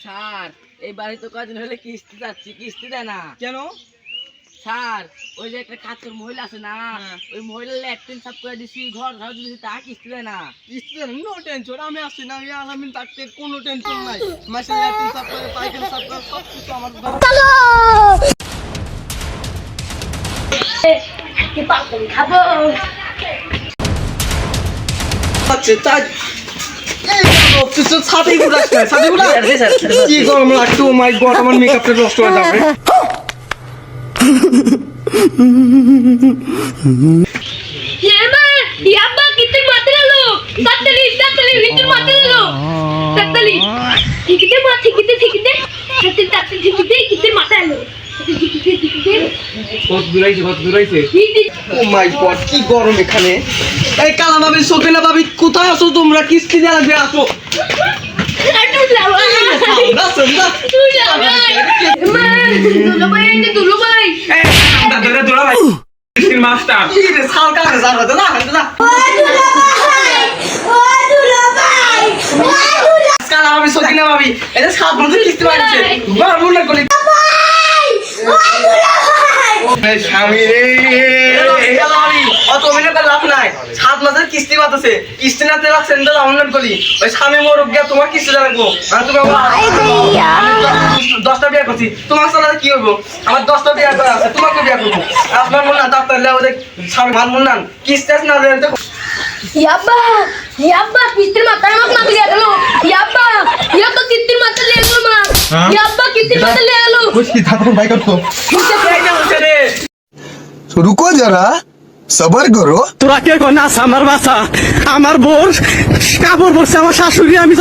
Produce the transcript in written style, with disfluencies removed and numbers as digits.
Sir এই বাড়ি তো কদিন হলে কিস্তি যাচ্ছি, কিস্তি দেয় না কেন? স্যার। ওই যে একটা কাজের মহিলা আছে না, ওই মহিলা ল্যাট্রিন সাফ করে দিছি, ঘর ঝাড়ু দিছি, তা কিস্তি দেয় না। কিস্তি দেন, নো টেনশন, আমি আসছি না, আমি আলামিন থাকতে কোনো টেনশন নাই। মাসে ল্যাট্রিন সাফ করে, পায়খানা সাফ করে, সব কিছু আমার খাবো আচ্ছা তাই ছাতি গুড়া ছাতি গুড়া কি গরম লাগছে, ও মাই গড, আমার মেকআপটা নষ্ট হয়ে যাবে। याबा कितने माते लो तातली कितने माते लो तातली कितने माते तातली कितने माते लो কত দূরাইছে ও মাই গড, কি গরম এখানে। এই কালা ভাবি, সকিনা ভাবি, কোথায় আছো তোমরা? কিস্তি দেওয়া লাগবে, আসো। সকিনা ভাবি, এটা সাত বছর কিস্তি পাইছে, মনে করি স্বামী রে, অত অভিনয় করে লাভ নাই। 7 মাসের কিস্তি পাতেছে, কিস্তি না তেলা সেন্টার অনলাইন করি, ওই স্বামী মরুক গিয়া তোমার কিস্তি জানাবো। তুমি 10টা বিয়ে করছি, তোমার সাথে কি হইব? আমার 10টা বিয়ে করা আছে, তোমাকে বিয়ে করবো। আপনার মন না ডাক্তার ওদের স্বামী মান মন না কিস্তি না দেন। याबा कितने माता मत ना ले लो याबा ये तो कितने माता ले लो मां याबा कितने माता ले लो कुछ की था भाई कर तो रुको जरा सबर करो। তোরা কে কো না আমার বাসা, আমার বোর কাপড় পরছে আমার শাশুড়ি, আমি